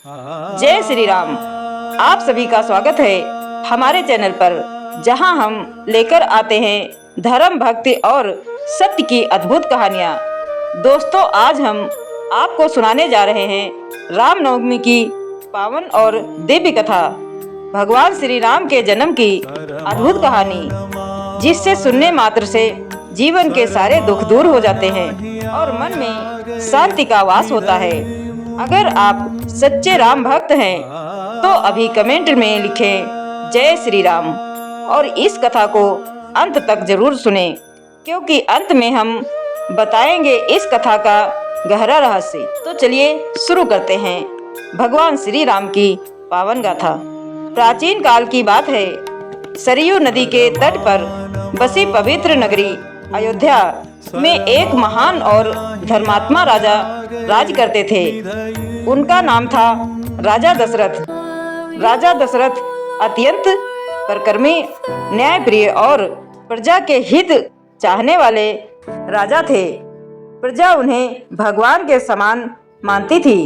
जय श्री राम। आप सभी का स्वागत है हमारे चैनल पर, जहां हम लेकर आते हैं धर्म, भक्ति और सत्य की अद्भुत कहानियां। दोस्तों, आज हम आपको सुनाने जा रहे हैं रामनवमी की पावन और दिव्य कथा, भगवान श्री राम के जन्म की अद्भुत कहानी, जिससे सुनने मात्र से जीवन के सारे दुख दूर हो जाते हैं और मन में शांति का वास होता है। अगर आप सच्चे राम भक्त हैं तो अभी कमेंट में लिखें जय श्री राम और इस कथा को अंत तक जरूर सुनें, क्योंकि अंत में हम बताएंगे इस कथा का गहरा रहस्य। तो चलिए शुरू करते हैं भगवान श्री राम की पावन गाथा। प्राचीन काल की बात है। सरयू नदी के तट पर बसी पवित्र नगरी अयोध्या में एक महान और धर्मात्मा राजा राज करते थे। उनका नाम था राजा दशरथ। राजा दशरथ अत्यंत परकर्मी, न्यायप्रिय और प्रजा के हित चाहने वाले राजा थे। प्रजा उन्हें भगवान के समान मानती थी,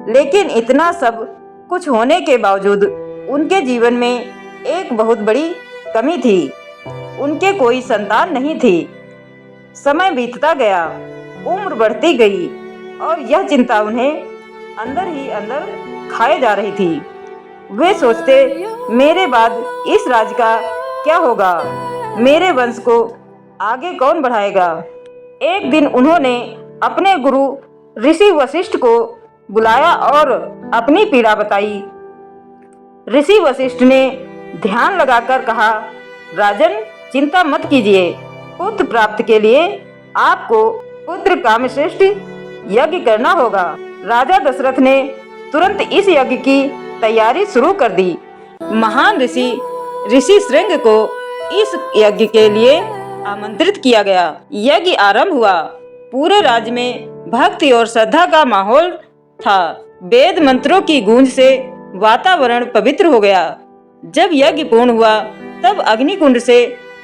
लेकिन इतना सब कुछ होने के बावजूद उनके जीवन में एक बहुत बड़ी कमी थी। उनके कोई संतान नहीं थी। समय बीतता गया, उम्र बढ़ती गई और यह चिंता उन्हें अंदर ही अंदर खाए जा रही थी। वे सोचते, मेरे बाद इस राज का क्या होगा? मेरे वंश को आगे कौन बढ़ाएगा? एक दिन उन्होंने अपने गुरु ऋषि वशिष्ठ को बुलाया और अपनी पीड़ा बताई। ऋषि वशिष्ठ ने ध्यान लगाकर कहा, राजन, चिंता मत कीजिए। पुत्र प्राप्ति के लिए आपको पुत्र कामश्रेष्ठ यज्ञ करना होगा। राजा दशरथ ने तुरंत इस यज्ञ की तैयारी शुरू कर दी। महान ऋषि श्रृंग को इस यज्ञ के लिए आमंत्रित किया गया। यज्ञ आरंभ हुआ। पूरे राज्य में भक्ति और श्रद्धा का माहौल था। वेद मंत्रों की गूंज से वातावरण पवित्र हो गया। जब यज्ञ पूर्ण हुआ तब अग्निकुंड से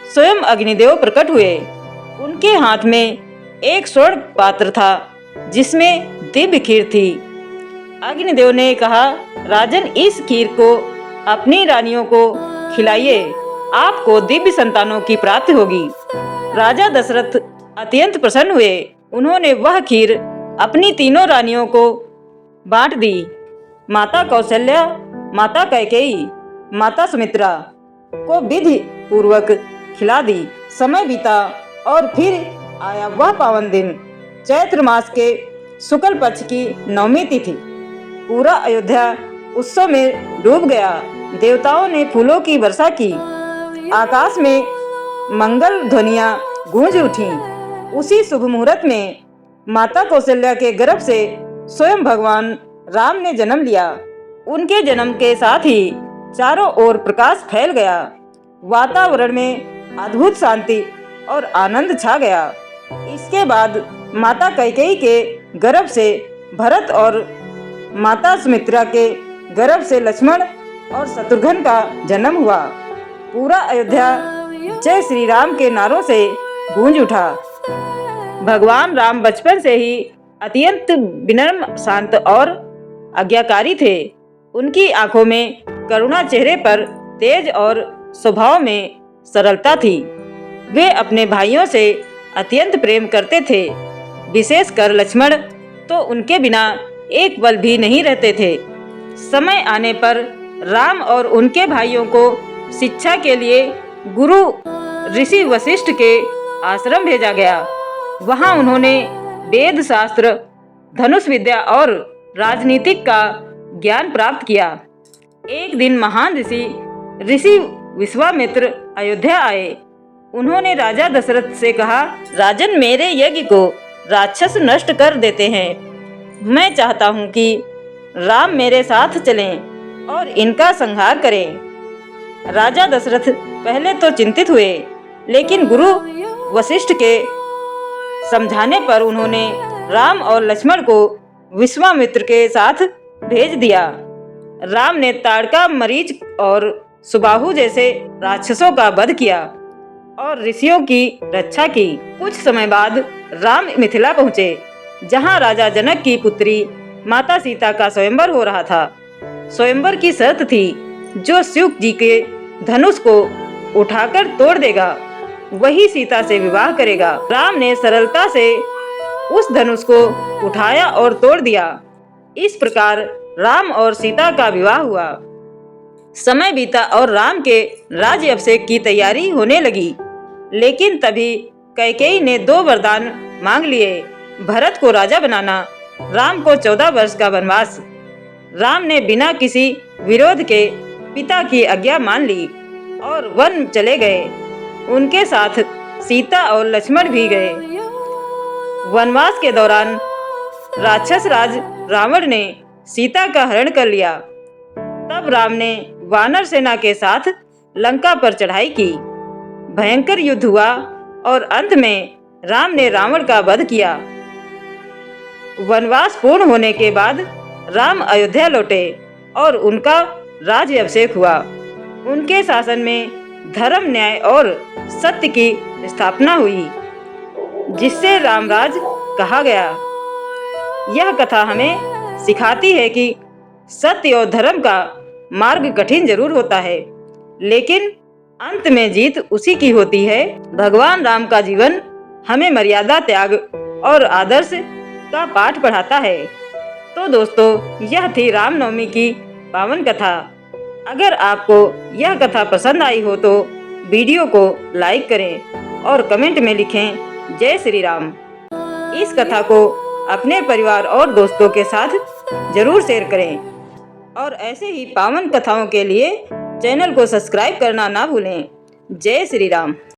स्वयं अग्निदेव प्रकट हुए। उनके हाथ में एक स्वर्ण पात्र था जिसमें दिव्य खीर थी। अग्निदेव ने कहा, राजन, इस खीर को अपनी रानियों को खिलाइए, आपको दिव्य संतानों की प्राप्ति होगी। राजा दशरथ अत्यंत प्रसन्न हुए। उन्होंने वह खीर अपनी तीनों रानियों को बांट दी। माता कौशल्या, माता कैकेयी, माता सुमित्रा को विधि पूर्वक खिला दी। समय बीता और फिर आया वह पावन दिन, चैत्र मास के शुक्ल पक्ष की नवमी तिथि। पूरा अयोध्या उत्सव में डूब गया। देवताओं ने फूलों की वर्षा की। आकाश में मंगल ध्वनियां गूंज उठी। उसी शुभ मुहूर्त में माता कौशल्या के गर्भ से स्वयं भगवान राम ने जन्म लिया। उनके जन्म के साथ ही चारों ओर प्रकाश फैल गया। वातावरण में अद्भुत शांति और आनंद छा गया। इसके बाद माता कैकेयी के गर्भ से भरत और माता सुमित्रा के गर्भ से लक्ष्मण और शत्रुघ्न का जन्म हुआ। पूरा अयोध्या जय श्री राम के नारों से गूंज उठा। भगवान राम बचपन से ही अत्यंत विनम्र, शांत और आज्ञाकारी थे। उनकी आंखों में करुणा, चेहरे पर तेज और स्वभाव में सरलता थी। वे अपने भाइयों से अत्यंत प्रेम करते थे। विशेषकर लक्ष्मण तो उनके बिना एक पल भी नहीं रहते थे। समय आने पर राम और उनके भाइयों को शिक्षा के लिए गुरु ऋषि वशिष्ठ के आश्रम भेजा गया। वहां उन्होंने वेद शास्त्र, धनुष विद्या और राजनीतिक का ज्ञान प्राप्त किया। एक दिन महान ऋषि विश्वामित्र अयोध्या आए। उन्होंने राजा दशरथ से कहा, राजन, मेरे यज्ञ को राक्षस नष्ट कर देते हैं। मैं चाहता हूँ कि राम मेरे साथ चलें और इनका संहार करें। राजा दशरथ पहले तो चिंतित हुए, लेकिन गुरु वशिष्ठ के समझाने पर उन्होंने राम और लक्ष्मण को विश्वामित्र के साथ भेज दिया। राम ने ताड़का, मरीच और सुबाहु जैसे राक्षसों का वध किया और ऋषियों की रक्षा की। कुछ समय बाद राम मिथिला पहुँचे, जहाँ राजा जनक की पुत्री माता सीता का स्वयंवर हो रहा था। स्वयंवर की शर्त थी, जो शिव जी के धनुष को उठाकर तोड़ देगा वही सीता से विवाह करेगा। राम ने सरलता से उस धनुष को उठाया और तोड़ दिया। इस प्रकार राम और सीता का विवाह हुआ। समय बीता और राम के राज्याभिषेक की तैयारी होने लगी, लेकिन तभी कैकेयी ने 2 वरदान मांग लिए। भरत को राजा बनाना, राम को 14 वर्ष का वनवास। राम ने बिना किसी विरोध के पिता की आज्ञा मान ली और वन चले गए। उनके साथ सीता और लक्ष्मण भी गए। वनवास के दौरान राक्षस राज रावण ने सीता का हरण कर लिया। तब राम ने वानर सेना के साथ लंका पर चढ़ाई की। भयंकर युद्ध हुआ और अंत में राम ने रावण का वध किया। वनवास पूर्ण होने के बाद राम अयोध्या लौटे और उनका राज्याभिषेक हुआ। उनके शासन में धर्म, न्याय और सत्य की स्थापना हुई, जिससे रामराज कहा गया। यह कथा हमें सिखाती है कि सत्य और धर्म का मार्ग कठिन जरूर होता है, लेकिन अंत में जीत उसी की होती है। भगवान राम का जीवन हमें मर्यादा, त्याग और आदर्श का पाठ पढ़ाता है। तो दोस्तों, यह थी रामनवमी की पावन कथा। अगर आपको यह कथा पसंद आई हो तो वीडियो को लाइक करें और कमेंट में लिखें जय श्री राम। इस कथा को अपने परिवार और दोस्तों के साथ जरूर शेयर करें और ऐसे ही पावन कथाओं के लिए चैनल को सब्सक्राइब करना ना भूलें। जय श्री राम।